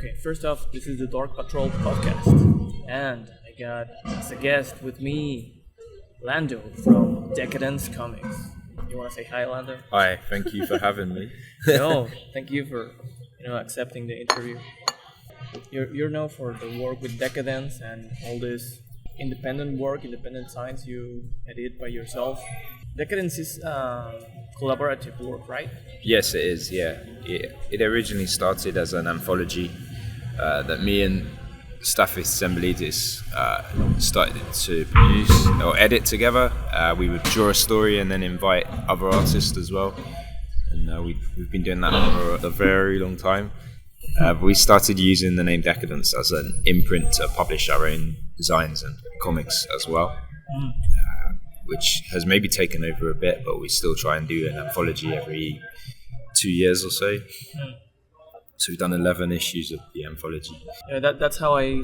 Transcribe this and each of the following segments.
Okay, first off, this is the Dork Patrol podcast, and I got as a guest with me Lando from Decadence Comics. You want to say hi, Lando? Hi, thank you for having me. No, thank you for accepting the interview. You're known for the work with Decadence and all this independent work, independent science you edit by yourself. Decadence is collaborative work, right? Yes, it is, yeah. It originally started as an anthology that me and Staffis Semblidis started to produce or edit together. We would draw a story and then invite other artists as well. And we've been doing that for a very long time. We started using the name Decadence as an imprint to publish our own designs and comics as well. Which has maybe taken over a bit, but we still try and do an anthology every 2 years or so. So we've done 11 issues of the anthology. Yeah, that's how I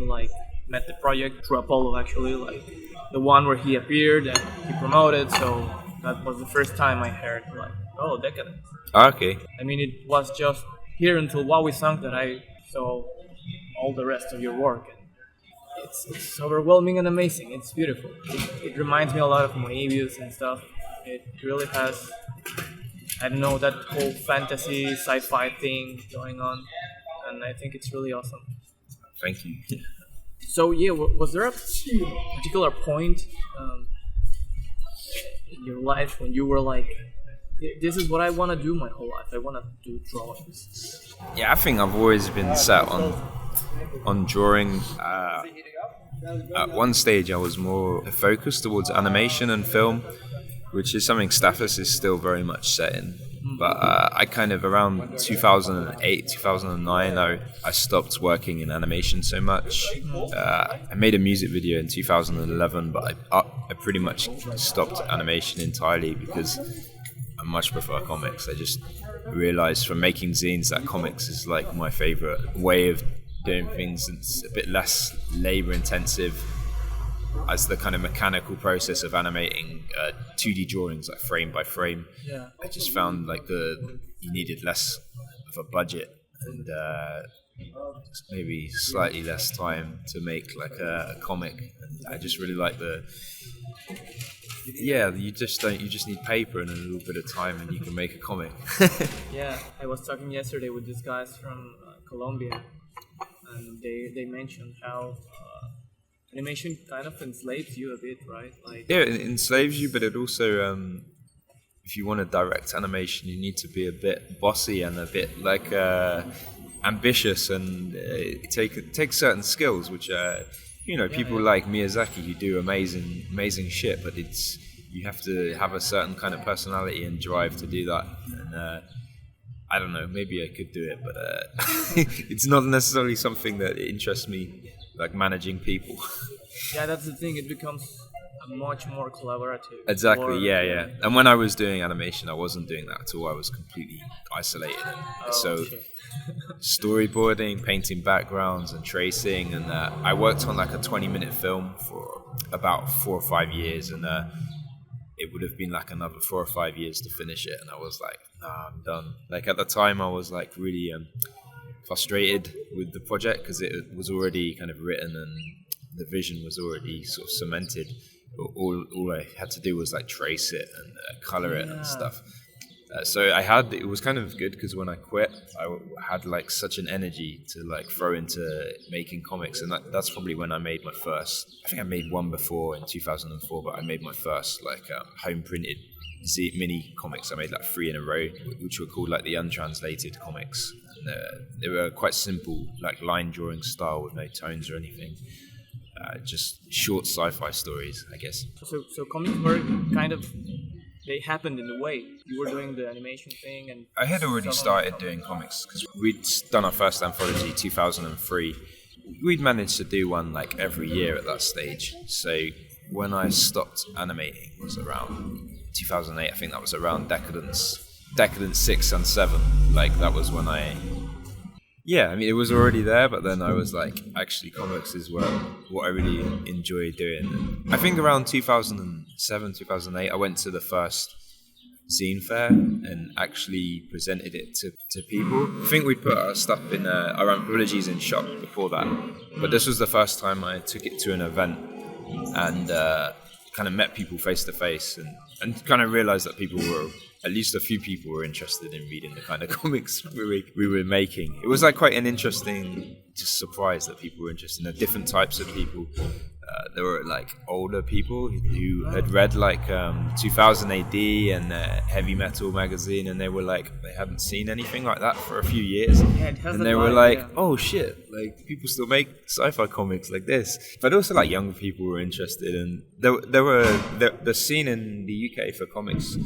met the project through Apollo, actually, the one where he appeared and he promoted. So that was the first time I heard Decadence. Okay. I mean, it was just here until Wow We Sunk that I saw all the rest of your work. It's overwhelming and amazing. It's beautiful. It reminds me a lot of Moebius and stuff. It really has, I don't know, that whole fantasy sci-fi thing going on, and I think it's really awesome. Thank you. So yeah, was there a particular point in your life when you were like, this is what I want to do my whole life. I want to do drawings. Yeah, I think I've always been set on drawing. At one stage I was more focused towards animation and film, which is something Staffis is still very much set in. But I kind of around 2008, 2009, I stopped working in animation so much. I made a music video in 2011, but I pretty much stopped animation entirely because I much prefer comics. I just realized from making zines that comics is like my favorite way of doing things. It's a bit less labor intensive as the kind of mechanical process of animating 2D drawings, like frame by frame. Yeah. I just found like you needed less of a budget and maybe slightly less time to make like a comic. And I just really like you just need paper and a little bit of time and you can make a comic. Yeah, I was talking yesterday with these guys from Colombia, and they mentioned how animation kind of enslaves you a bit, right? Yeah, it enslaves you, but it also, if you want to direct animation, you need to be a bit bossy and a bit ambitious, and take certain skills, which people like Miyazaki who do amazing shit, but you have to have a certain kind of personality and drive to do that. And I don't know, maybe I could do it, but it's not necessarily something that interests me, like managing people. Yeah, that's the thing. It becomes much more collaborative. Exactly, yeah. And when I was doing animation, I wasn't doing that at all. I was completely isolated. Storyboarding, painting backgrounds and tracing, and I worked on like a 20-minute film for about 4 or 5 years, and it would have been like another 4 or 5 years to finish it, and I was like, nah, I'm done. Like at the time I was like really frustrated with the project because it was already kind of written and the vision was already sort of cemented. All I had to do was like trace it and color it and stuff. So it was kind of good because when I quit, I had like such an energy to like throw into making comics, and that's probably when I made my first. I think I made one before in 2004, but I made my first like home printed mini comics. I made like 3 in a row, which were called like the untranslated comics. And, they were quite simple, like line drawing style with no tones or anything. Just short sci-fi stories, I guess. So comics were kind of, they happened in a way. You were doing the animation thing, and I had already started doing comics because we'd done our first anthology 2003. We'd managed to do one like every year at that stage. So when I stopped animating, it was around 2008. I think that was around Decadence 6 and 7. Like that was when yeah, I mean, it was already there, but then I was like, actually, comics is what I really enjoy doing. And I think around 2007, 2008, I went to the first zine fair and actually presented it to people. I think we put our stuff in our anthologies in shop before that, but this was the first time I took it to an event and kind of met people face to face and kind of realized that people were, at least a few people were interested in reading the kind of comics we were making. It was like quite an interesting just surprise that people were interested in the different types of people. There were like older people who had read like 2000 AD and Heavy Metal magazine, and they were like, they hadn't seen anything like that for a few years. And they were like, oh shit, like people still make sci-fi comics like this. But also like younger people were interested, and the scene in the UK for comics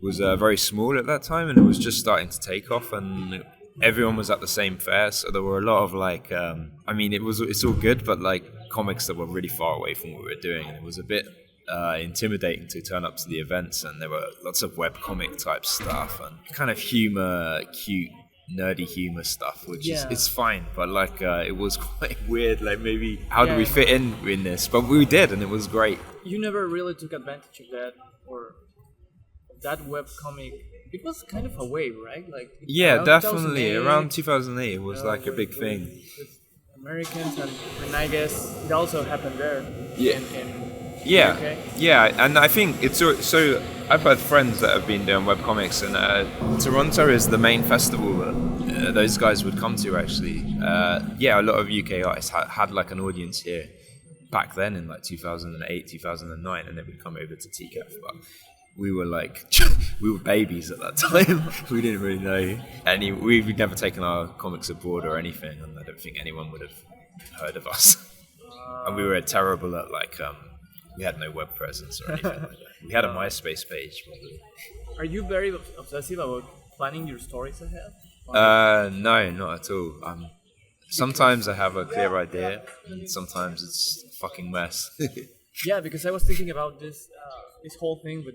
was very small at that time, and it was just starting to take off, and everyone was at the same fair, so there were a lot of like it's all good, but like comics that were really far away from what we were doing, and it was a bit intimidating to turn up to the events, and there were lots of webcomic type stuff and kind of humor, cute nerdy humor stuff, which is it's fine, but like it was quite weird, like maybe how do we fit in this, but we did, and it was great. You never really took advantage of that, or that webcomic. It was kind of a wave, right? Like definitely around 2008 it was like a big thing with Americans, and I guess it also happened there. And I think it's so I've had friends that have been doing webcomics, and Toronto is the main festival that those guys would come to actually. A lot of UK artists had like an audience here back then in like 2008, 2009, and they would come over to TCAF, but we were like, we were babies at that time. We didn't really know we'd never taken our comics abroad or anything, and I don't think anyone would have heard of us. And we were terrible at like, we had no web presence or anything like that. We had a MySpace page, probably. Are you very obsessive about planning your stories ahead? No, not at all. Sometimes I have a clear idea, and sometimes it's a fucking mess. Yeah, because I was thinking about this whole thing with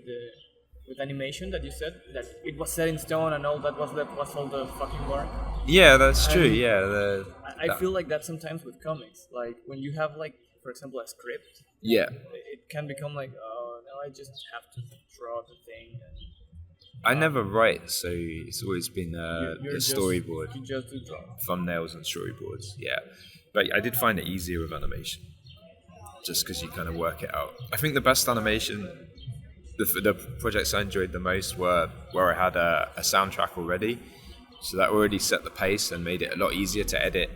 animation that you said, that it was set in stone and all that was all the fucking work. Yeah, that's true. Yeah, I feel like that sometimes with comics, like when you have like, for example, a script. Yeah. It can become like, oh no, I just have to draw the thing. I never write, so it's always been a storyboard. You just do draw. Thumbnails and storyboards, yeah. But I did find it easier with animation, just because you kind of work it out. I think the best animation, the projects I enjoyed the most were where I had a soundtrack already, so that already set the pace and made it a lot easier to edit.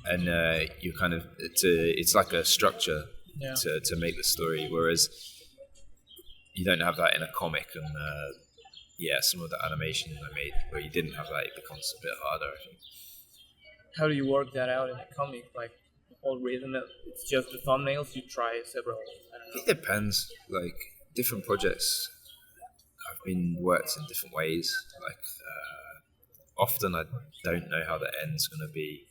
And you kind of it's like a structure to make the story, whereas you don't have that in a comic. And some of the animation I made where you didn't have that, it becomes a bit harder, I think. How do you work that out in a comic? Like the whole rhythm, it's just the thumbnails. You try several. I don't know. It depends. Like different projects have been worked in different ways. Like often I don't know how the end's going to be.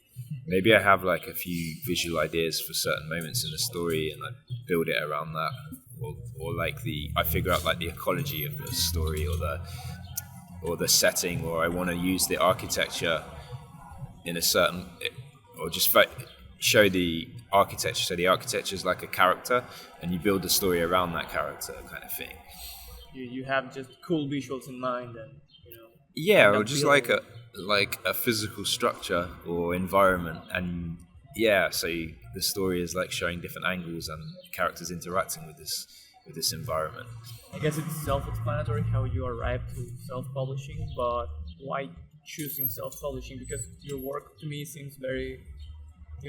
Maybe I have like a few visual ideas for certain moments in the story, and I build it around that, or like I figure out like the ecology of the story, or the setting, or I want to use the architecture in a certain, or just show the architecture. So the architecture is like a character, and you build the story around that character, kind of thing. You have just cool visuals in mind, and or just like a physical structure or environment, and so the story is like showing different angles and characters interacting with this environment. I guess it's self-explanatory how you arrived to self-publishing, but why choosing self-publishing? Because your work to me seems very,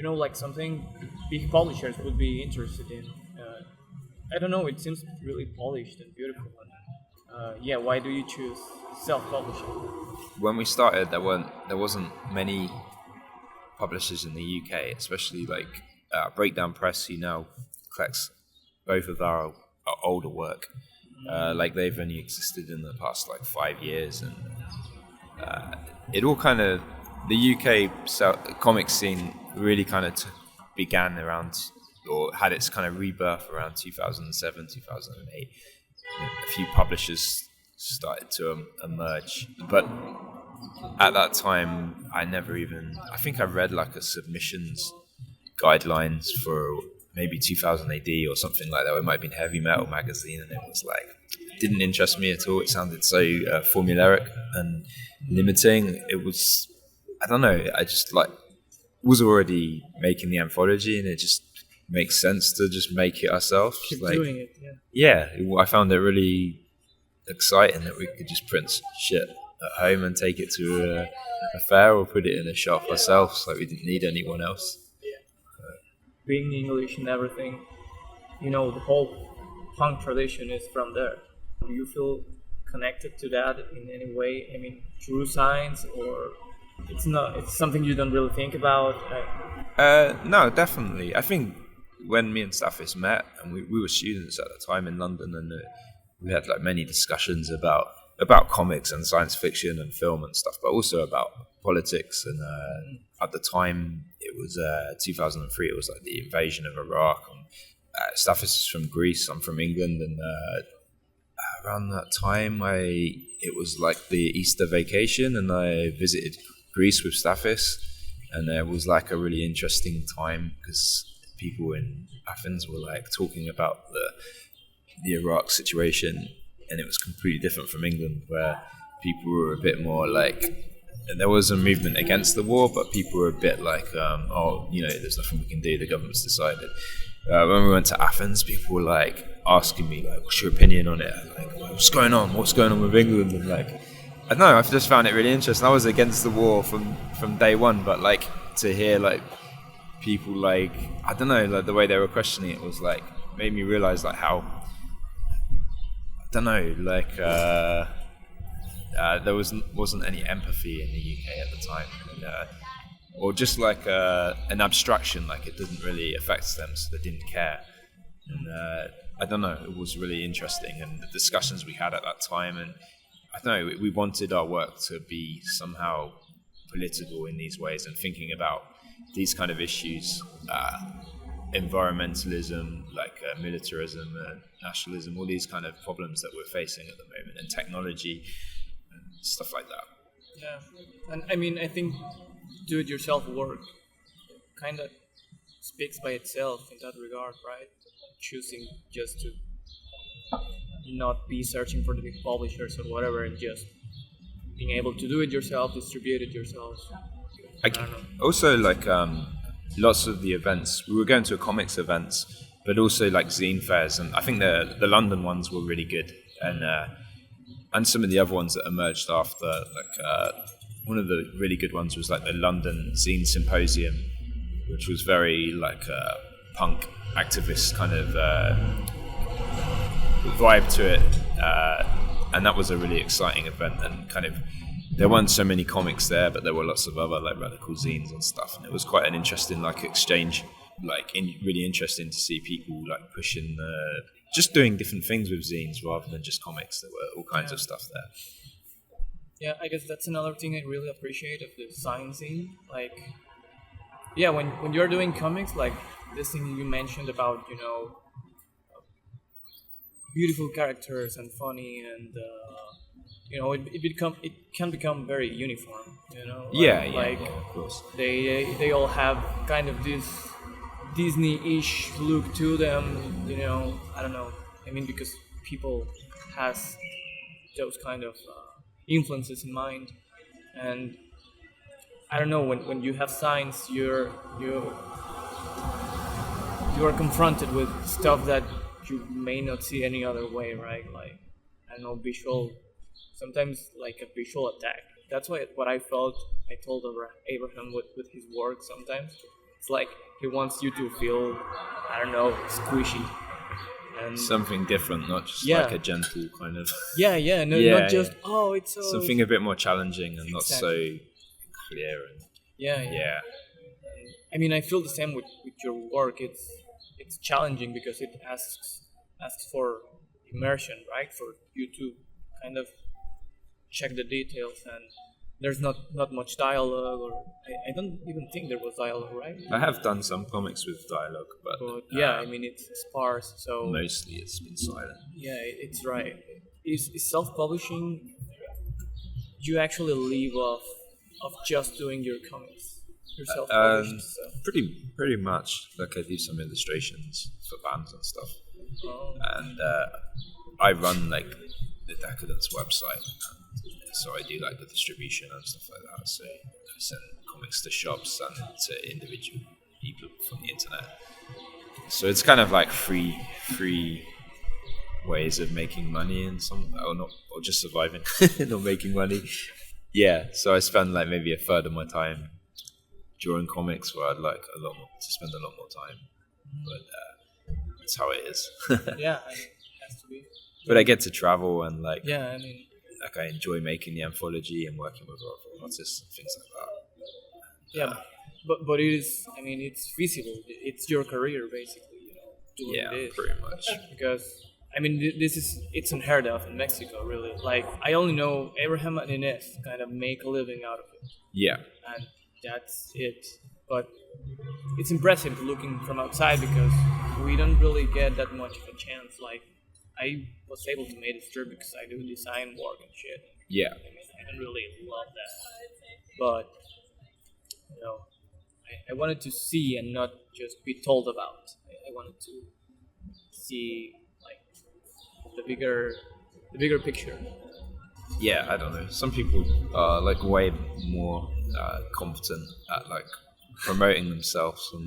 like something big publishers would be interested in. I don't know, it seems really polished and beautiful. And, why do you choose self-publishing? When we started, there wasn't many publishers in the UK, especially like Breakdown Press, who now collects both of our older work. Like they've only existed in the past like 5 years, and it all kind of, the UK comic scene really kind of began around, or had its kind of rebirth around 2007, 2008. A few publishers started to emerge, but at that time I think I read like a submissions guidelines for maybe 2000 AD or something like that. It might have been Heavy Metal magazine, and it was like, it didn't interest me at all. It sounded so formulaic and limiting. It was, I don't know, I just like was already making the anthology, and it just makes sense to just make it ourselves. Keep like, doing it, yeah. I found it really exciting that we could just print shit at home and take it to a fair or put it in a shop ourselves. Like, we didn't need anyone else. Being English and everything, the whole punk tradition is from there. Do you feel connected to that in any way? I mean, through science, or it's something you don't really think about? No, definitely. I think when me and Staffis met, and we were students at the time in London, and we had like many discussions about comics and science fiction and film and stuff, but also about politics. And at the time, it was 2003. It was like the invasion of Iraq. And Staffis is from Greece. I'm from England, and around that time, it was like the Easter vacation, and I visited Greece with Staffis, and it was like a really interesting time because people in Athens were like talking about the Iraq situation, and it was completely different from England, where people were a bit more like, there was a movement against the war, but people were a bit like, there's nothing we can do, the government's decided. When we went to Athens, people were like asking me, like, what's your opinion on it? Like, what's going on with England? And like, I don't know, I've just found it really interesting. I was against the war from day one, but like, to hear like people, like, I don't know, like the way they were questioning it was like, made me realize like how, I don't know, like there wasn't any empathy in the UK at the time, and, or just like an abstraction, like it didn't really affect them, so they didn't care. And I don't know, it was really interesting, and the discussions we had at that time, and I don't know, we wanted our work to be somehow political in these ways, and thinking about these kind of issues, environmentalism, like militarism, nationalism, all these kind of problems that we're facing at the moment, and technology and stuff like that. Yeah, and I mean, I think do-it-yourself work kind of speaks by itself in that regard, right? Choosing just to not be searching for the big publishers or whatever, and just being able to do it yourself, distribute it yourself. I don't know. Also, like lots of the events, we were going to comics events, but also like zine fairs, and I think the London ones were really good, and some of the other ones that emerged after, like one of the really good ones was like the London Zine Symposium, which was very like punk activist kind of vibe to it, and that was a really exciting event, and kind of there weren't so many comics there, but there were lots of other like radical zines and stuff, and it was quite an interesting like exchange, like really interesting to see people like pushing just doing different things with zines rather than just comics. There were all kinds of stuff there. Yeah, I guess that's another thing I really appreciate of the science scene. Like, yeah, when you're doing comics, like this thing you mentioned about, beautiful characters and funny, and it can become very uniform. Like, of course. They all have kind of this Disney-ish look to them. I don't know. I mean, because people has those kind of influences in mind, and I don't know, when you have science, you are confronted with stuff that you may not see any other way, right? Like, I don't know, sometimes like a visual attack. That's what I felt. I told Abraham with his work. Sometimes it's like he wants you to feel, I don't know, squishy. And something different, not just like a gentle kind of. Not just it's so. Something a bit more challenging and not so clear. And yeah. I mean, I feel the same with your work. It's challenging because it asks for immersion, right? For you to kind of check the details, and there's not much dialogue, or I don't even think there was dialogue, right? I have done some comics with dialogue, but I mean, it's sparse, so mostly it's been silent. Yeah, it's right. Is self-publishing, you actually live off of just doing your comics? Your self-published stuff? Pretty much. Like I do some illustrations for bands and stuff, Oh. and I run like the Decadence website, so I do like the distribution and stuff like that. So I send comics to shops and to individual people from the internet. So it's kind of like free ways of making money and or just surviving, not making money. Yeah, so I spend like maybe a third of my time drawing comics, where I'd like to spend a lot more time, but that's how it is. Yeah, I mean, it has to be. But I get to travel and like Yeah, I mean, like I enjoy making the anthology and working with other artists and things like that. yeah, but it is. I mean, it's feasible. It's your career basically. Doing Yeah, this. pretty much. Because I mean, it's unheard of in Mexico, really. Like I only know Abraham and Ines kind of make a living out of it, Yeah, and that's it. But it's impressive looking from outside because we don't really get that much of a chance. Like I was able to make a strip because I do design work and shit. yeah, I mean, I don't really love that, but I wanted to see and not just be told about. I wanted to see like the bigger picture. yeah. I don't know. Some people are like way more competent at like promoting themselves and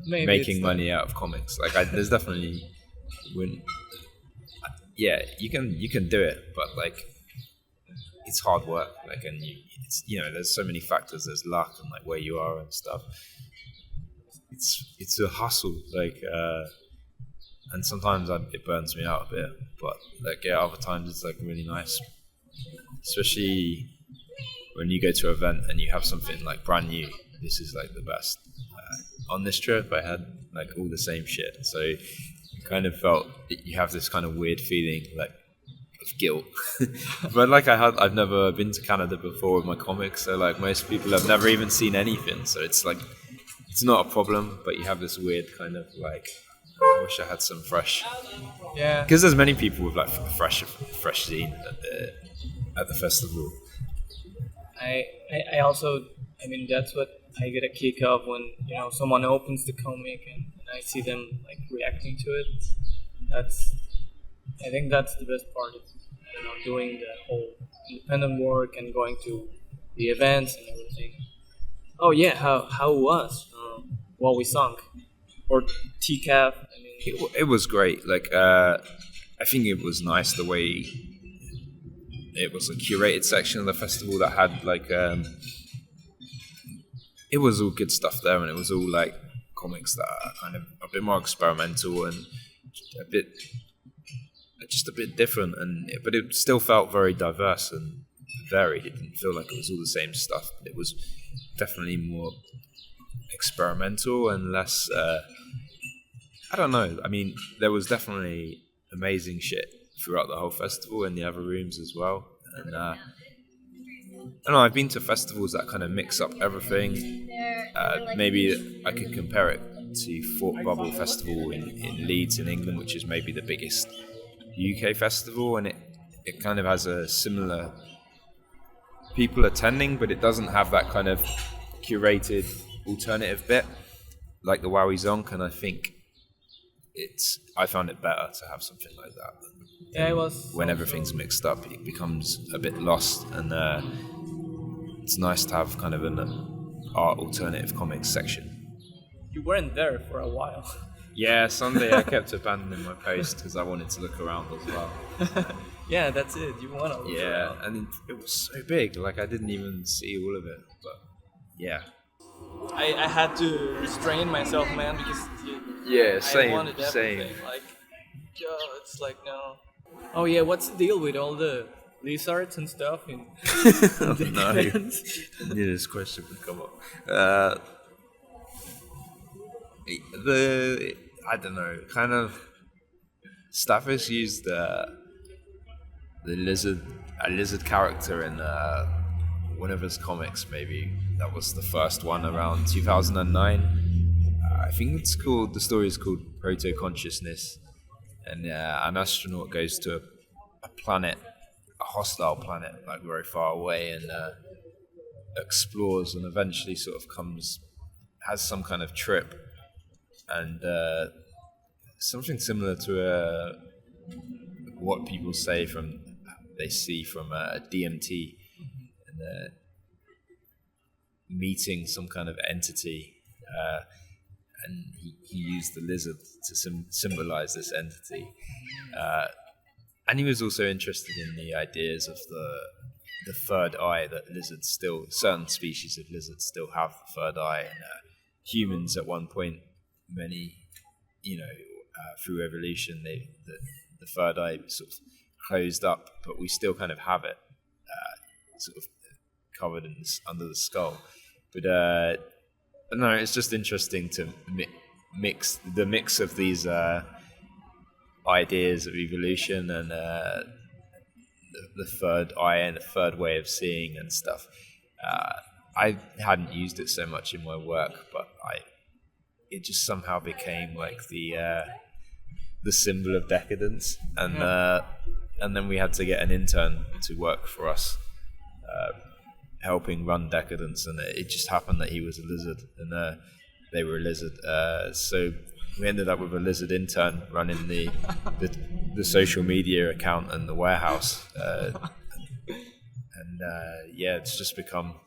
Maybe making it's money out of comics. Like there's definitely when yeah, you can do it, but like it's hard work. Like and it's there's so many factors. There's luck and like where you are and stuff. It's a hustle. Like and sometimes it burns me out a bit, but like other times it's like really nice, especially when you go to an event and you have something like brand new. This is like the best. On this trip I had like all the same shit, so you kind of felt that you have this kind of weird feeling like of guilt. But like I've never been to Canada before with my comics, so like most people have never even seen anything, so it's like it's not a problem, but you have this weird kind of like I wish I had some fresh. Yeah. Because there's many people with like fresh zine at the festival. I also, I mean, that's what I get a kick of when someone opens the comic and I see them like reacting to it. I think that's the best part of doing the whole independent work and going to the events and everything. Oh yeah, how was While We Sunk or TCAF? I mean, It was great. Like I think it was nice the way it was a curated section of the festival that had like it was all good stuff there, and it was all like comics that are kind of a bit more experimental and just a bit different, but it still felt very diverse and varied. It didn't feel like it was all the same stuff. It was definitely more experimental and less I don't know. I mean, there was definitely amazing shit throughout the whole festival in the other rooms as well. And I don't know, I've been to festivals that kind of mix up everything. Maybe I could compare it to Fort Bubble Festival in Leeds in England, which is maybe the biggest UK festival, and it kind of has a similar people attending, but it doesn't have that kind of curated alternative bit like the Wowie Zonk, and I think I found it better to have something like that. yeah, it was. When everything's mixed up, it becomes a bit lost, and it's nice to have kind of an art alternative comics section. You weren't there for a while. Yeah, Sunday I kept abandoning my post because I wanted to look around as well. Yeah, that's it. You want to look around. And it was so big, like I didn't even see all of it, but yeah. I had to restrain myself, man, because Same. I wanted everything. Like, it's like no. Oh yeah, what's the deal with all the lizards and stuff in Decadence? I knew this question would come up. I don't know, kind of Staffis used a lizard character in one of his comics. Maybe that was the first one around 2009. I think the story is called Proto Consciousness, and an astronaut goes to a planet, a hostile planet, like very far away, and explores and eventually sort of has some kind of trip, and something similar to what people they see from DMT, and meeting some kind of entity, and he used the lizard to symbolize this entity, and he was also interested in the ideas of the third eye that certain species of lizards still have the third eye, and humans at one point, through evolution, the third eye sort of closed up, but we still kind of have it, sort of covered under the skull. But no, it's just interesting to mix of these ideas of evolution and the third eye and the third way of seeing and stuff. I hadn't used it so much in my work, but it just somehow became like the symbol of decadence, and then we had to get an intern to work for us, helping run Decadence, and it just happened that he was a lizard, and they were a lizard, so we ended up with a lizard intern running the social media account and the warehouse, and it's just become.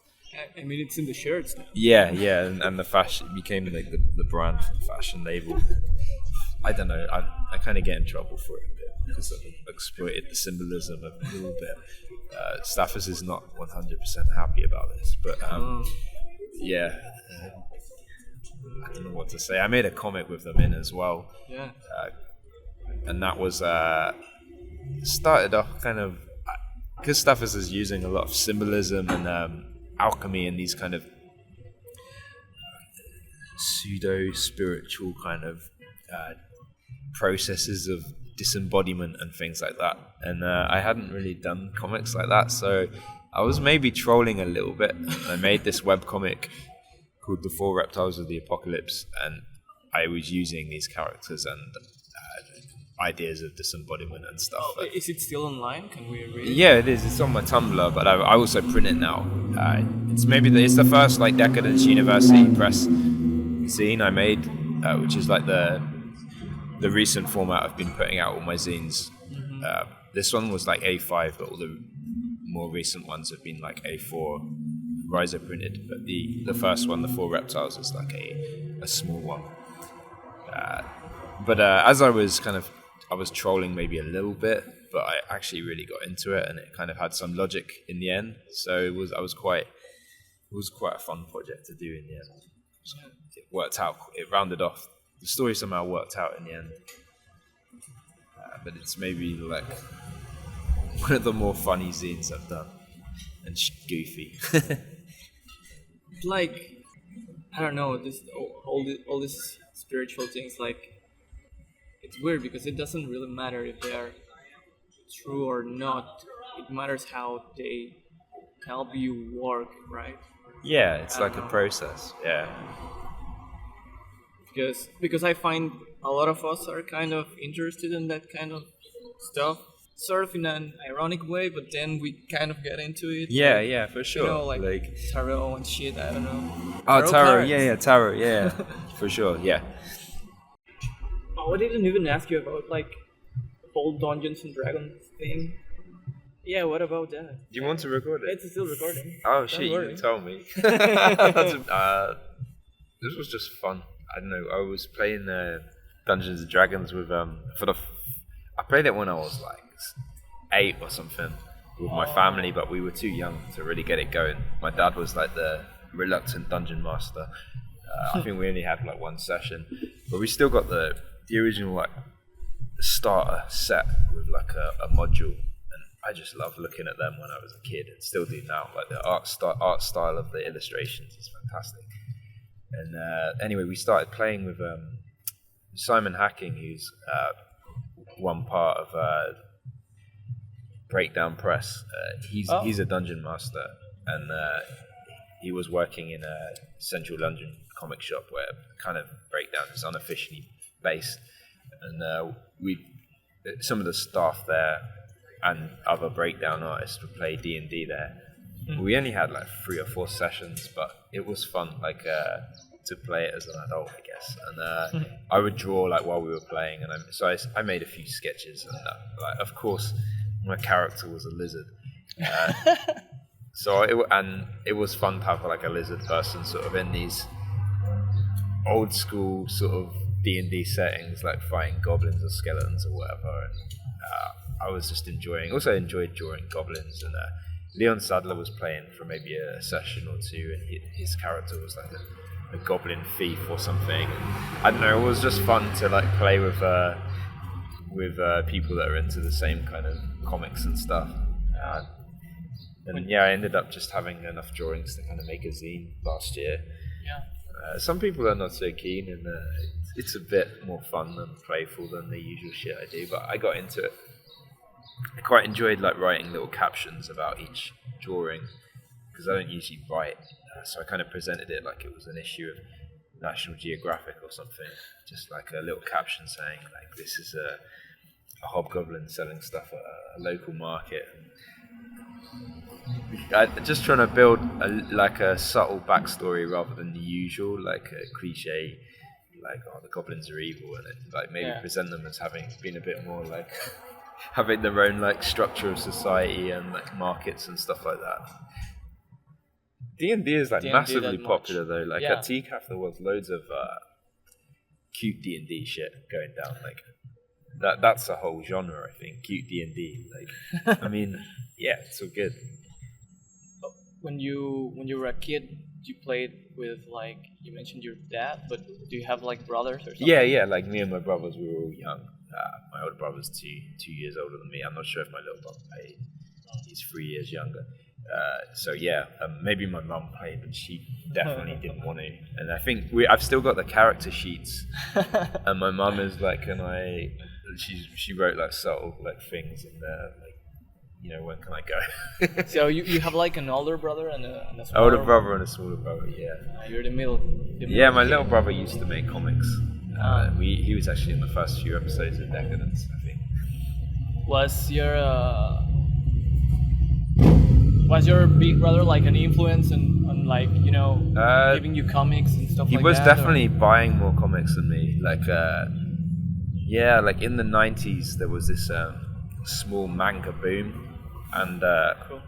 I mean, it's in the shirts now. Yeah, and the fashion became like the brand fashion label. I don't know. I kind of get in trouble for it a bit because I've exploited the symbolism a little bit. Staffers is not 100% happy about this, but I don't know what to say. I made a comic with them in as well. Yeah. And that was started off kind of because Staffers is using a lot of symbolism and alchemy and these kind of pseudo-spiritual kind of processes of disembodiment and things like that. And I hadn't really done comics like that, so I was maybe trolling a little bit. I made this webcomic called The Four Reptiles of the Apocalypse, and I was using these characters and ideas of disembodiment and stuff. Is it still online? Can we read it? Yeah, it is. It's on my Tumblr, but I also print it now. It's the first like Decadence University Press zine I made, which is like the recent format I've been putting out all my zines. Mm-hmm. This one was like A5, but all the more recent ones have been like A4 riser printed. But the first one, The Four Reptiles, is like a small one. But as I was trolling maybe a little bit, but I actually really got into it, and it kind of had some logic in the end. So it was quite a fun project to do in the end. So it worked out. It rounded off. The story somehow worked out in the end. But it's maybe like one of the more funny zines I've done, and goofy. Like, I don't know, all these spiritual things, like, it's weird because it doesn't really matter if they are true or not. It matters how they help you work, right? Yeah, it's like a process. Yeah. Because I find a lot of us are kind of interested in that kind of stuff, sort of in an ironic way, but then we kind of get into it. Yeah, for sure. You know, like tarot and shit, I don't know. Oh, tarot, cards. tarot, yeah. For sure, yeah. Oh, I didn't even ask you about, like, the whole Dungeons and Dragons thing. Yeah, what about that? Do you want to record it? It's still recording. Oh, shit, you didn't tell me. This was just fun. I don't know, I was playing Dungeons and Dragons with, I played it when I was like 8 or something with my family, but we were too young to really get it going. My dad was like the reluctant dungeon master. I think we only had like one session, but we still got the original like starter set with like a module, and I just loved looking at them when I was a kid, and still do now. Like the art style of the illustrations is fantastic. And anyway, we started playing with Simon Hacking, who's one part of Breakdown Press. He's a dungeon master, and he was working in a central London comic shop where kind of Breakdown is unofficially based. And some of the staff there and other Breakdown artists would play D&D there. We only had like 3 or 4 sessions, but it was fun, like to play it as an adult, I guess. And I would draw like while we were playing, and I made a few sketches, and like, of course, my character was a lizard. So it was fun to have like a lizard person sort of in these old school sort of D&D settings, like fighting goblins or skeletons or whatever. And I was just also enjoyed drawing goblins. And Leon Sadler was playing for maybe a session or two, and his character was like a goblin thief or something. And I don't know, it was just fun to like play with people that are into the same kind of comics and stuff. And yeah, I ended up just having enough drawings to kind of make a zine last year. Yeah. Some people are not so keen, and it's a bit more fun and playful than the usual shit I do, but I got into it. I quite enjoyed like writing little captions about each drawing, because I don't usually write, so I kind of presented it like it was an issue of National Geographic or something, just like a little caption saying like, this is a hobgoblin selling stuff at a local market. Just trying to build a subtle backstory rather than the usual like a cliche, like, oh, the goblins are evil, and like maybe present them as having been a bit more like having their own like structure of society and like markets and stuff like that. D&D is like D&D massively popular though. Like at TCAF there was loads of cute D&D shit going down. Like that's a whole genre, I think. Cute D&D. Like I mean, yeah, it's all good. When you were a kid, you played with, like, you mentioned your dad, but do you have like brothers or something? Yeah. Like me and my brothers, we were all young. My older brother's two years older than me. I'm not sure if my little brother played. He's 3 years younger. So yeah, maybe my mum played, but she definitely didn't want to. And I think I've still got the character sheets, and my mum is like, she wrote like subtle like things in there, like, you know, when can I go? So you have like an older brother and a smaller older brother and a smaller brother, yeah. You're the middle. Yeah, my little brother used to make comics. He was actually in the first few episodes of Decadence, I think. Was your big brother like an influence on like, you know, giving you comics and stuff like that? He was definitely buying more comics than me. Like, like in the 90s there was this small manga boom, and cool.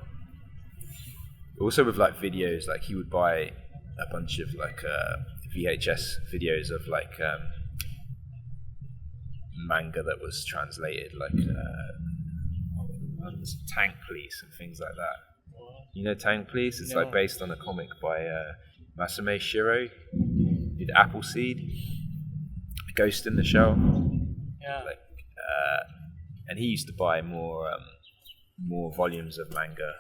Also with like videos, like he would buy a bunch of like VHS videos of like manga that was translated, like Tank Police and things like that. You know Tank Police? It's like based on a comic by Masame Shiro. Did Appleseed, Ghost in the Shell. Yeah. Like, and he used to buy more volumes of manga.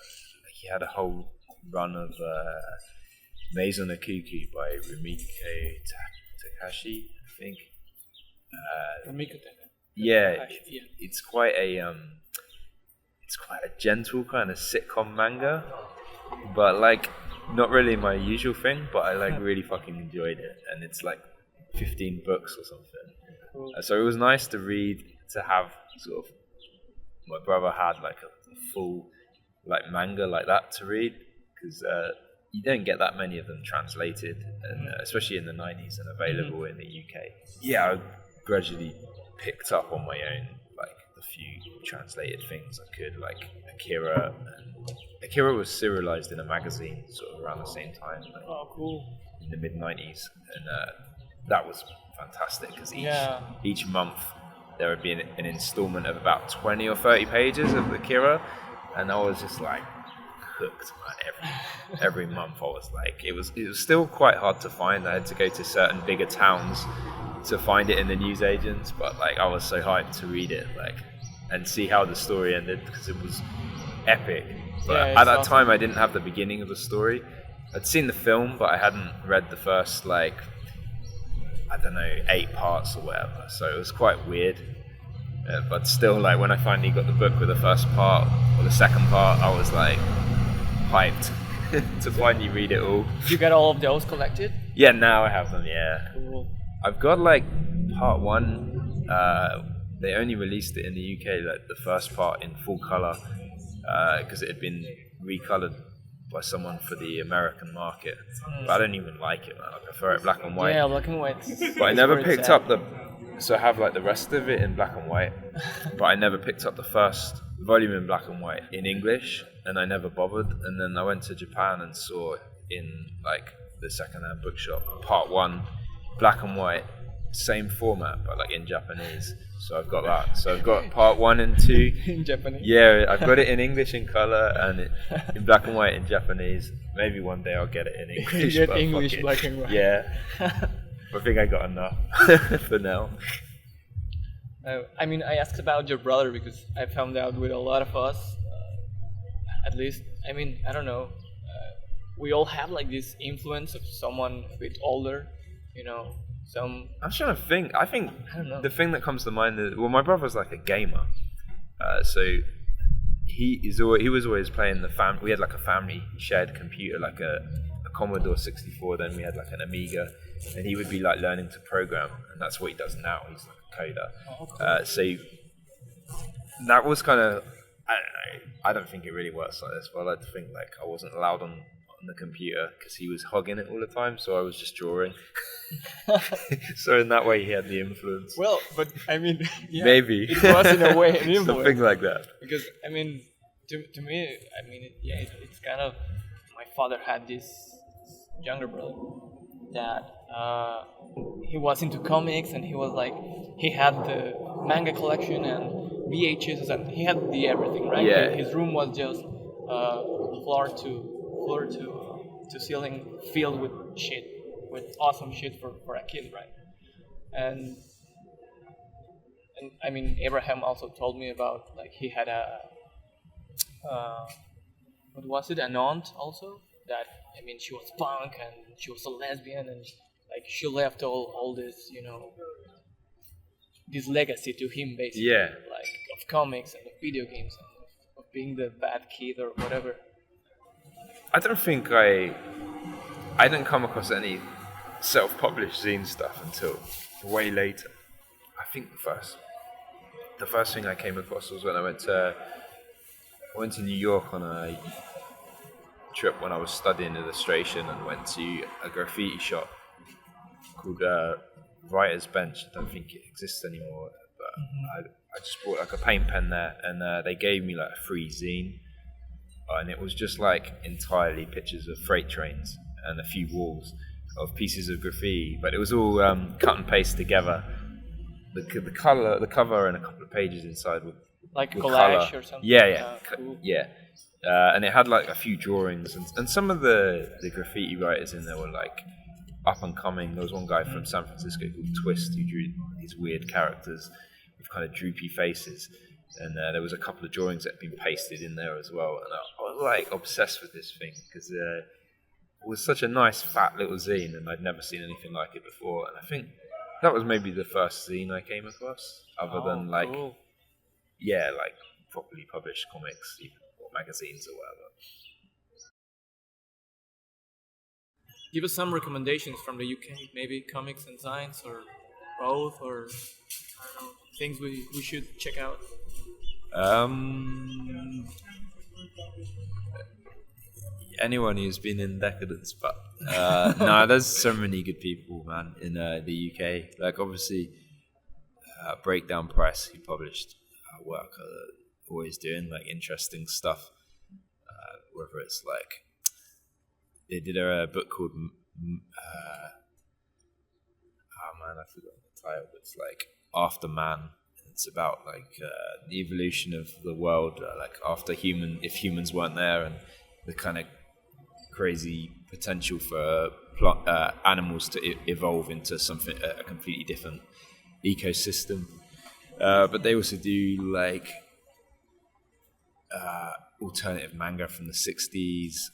Like he had a whole run of Maison no Cuckoo by Rumiko Takashi, I think. Rumiko Takashi. Yeah, it's quite a gentle kind of sitcom manga, but like not really my usual thing. But I like really fucking enjoyed it, and it's like 15 books or something. Cool. So it was nice to read, to have sort of, my brother had like a full like manga like that to read, because you don't get that many of them translated, and especially in the 90s and available in the UK. Yeah, I gradually picked up on my own like the few translated things I could, like Akira. And Akira was serialized in a magazine sort of around the same time. Like, cool. In the mid 90s, and that was fantastic, because each month there would be an installment of about 20 or 30 pages of Akira, and I was just like hooked. Like, every month I was like, it was still quite hard to find. I had to go to certain bigger towns to find it in the newsagents, but like I was so hyped to read it, like, and see how the story ended, because it was epic. But at that time I didn't have the beginning of the story. I'd seen the film, but I hadn't read the first, like, I don't know, 8 parts or whatever. So it was quite weird. But still, like, when I finally got the book with the first part or the second part, I was like hyped to finally read it all. You got all of those collected? Yeah, now I have them. Yeah. Cool. I've got like part 1. They only released it in the UK, like the first part in full color, because it had been recolored by someone for the American market. But I don't even like it, man. I prefer it black and white. Yeah, black and white. But I never picked up so I have like the rest of it in black and white. But I never picked up the first volume in black and white in English, and I never bothered. And then I went to Japan and saw in like the secondhand bookshop part 1, black and white, same format but like in Japanese. So I've got that. So I've got part 1 and 2 in Japanese. Yeah, I've got it in English in color and in black and white in Japanese. Maybe one day I'll get it in English. You get English black and white. Yeah. I think I got enough for now. I mean, I asked about your brother because I found out with a lot of us, at least, I mean, I don't know, we all have like this influence of someone a bit older, you know, some... I'm trying to think. I think don't know. The thing that comes to mind is, well, my brother's like a gamer. So he was always playing we had like a family shared computer, like a Commodore 64, then we had like an Amiga, and he would be like learning to program, and that's what he does now. He's like a coder. Oh, cool. So that was kind of, I don't know, I don't think it really works like this, but I like to think like I wasn't allowed on the computer because he was hogging it all the time, so I was just drawing. So in that way he had the influence. Well, but I mean, yeah, maybe it was in a way an influence. Something like that. Because I mean, to me, I mean, it's kind of, my father had this younger brother that he was into comics, and he was like, he had the manga collection and VHS, and he had the everything, right? Yeah. His room was just floor to ceiling filled with shit, with awesome shit for a kid, right? And I mean, Abraham also told me about, like, he had a what was it, an aunt also, that, I mean, she was punk and she was a lesbian, and like she left all this, you know, this legacy to him, basically. Yeah. Like, of comics and of video games and of being the bad kid or whatever. I don't think I didn't come across any self-published zine stuff until way later. I think the first thing I came across was when I went to New York on a trip when I was studying illustration, and went to a graffiti shop called Writer's Bench. I don't think it exists anymore, but I just bought like a paint pen there, and they gave me like a free zine, and it was just like entirely pictures of freight trains and a few walls of pieces of graffiti, but it was all cut and paste together. The cover, and a couple of pages inside with Like with collage colour. or something? Yeah, Cool. yeah. And it had like a few drawings, and some of the graffiti writers in there were like up and coming. There was one guy from San Francisco called Twist who drew these weird characters with kind of droopy faces, and there was a couple of drawings that had been pasted in there as well. And I was like obsessed with this thing because it was such a nice fat little zine, and I'd never seen anything like it before. And I think that was maybe the first zine I came across, other than like, cool. yeah, like properly published comics or magazines or whatever. Give us some recommendations from the UK, maybe comics and science, or both, or I don't know, things we should check out. Anyone who's been in Decadence, but no, there's so many good people, man, in the UK. Like obviously, Breakdown Press, who published work, always doing like interesting stuff. Whether it's like they did a book called I forgot the title. But it's like After Man. It's about like the evolution of the world, like after if humans weren't there, and the kind of crazy potential for animals to evolve into something a completely different ecosystem. But they also do like alternative manga from the 60s.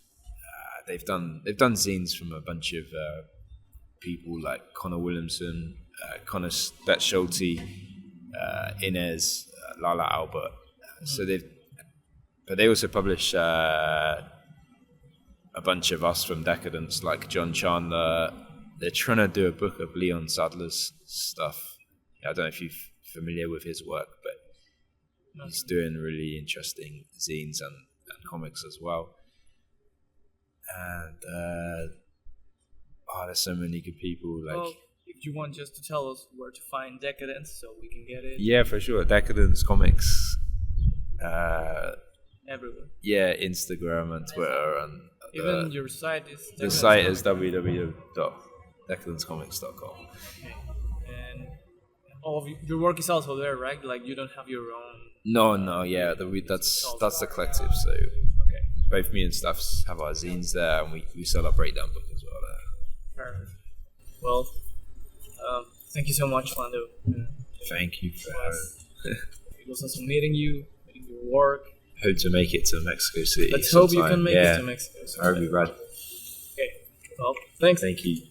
They've done zines from a bunch of people like Connor Williamson, Connor Schulte, Inez, Lala Albert. So they also publish a bunch of us from Decadence, like John Chandler. They're trying to do a book of Leon Sadler's stuff. I don't know if you're familiar with his work, but he's doing really interesting zines and comics as well. and there's so many good people. Like, Well, if you want just to tell us where to find Decadence so we can get it yeah, for sure. Decadence Comics. everywhere. Yeah, Instagram and Twitter, and Even your site is the Decadence site is Comics. www.decadencecomics.com. Okay. And all of your work is also there, right? Like you don't have your own. No, yeah, that's the collective. So Okay. both me and Staffs have our zines there, and we sell a breakdown book as well there. Perfect. Well, thank you so much, Lando. Thank you for It was awesome meeting you, meeting your work. hope to make it to Mexico City. Let's hope you sometime. can make Yeah, it to Mexico. that would be rad. Okay. Well, thanks. Thank you.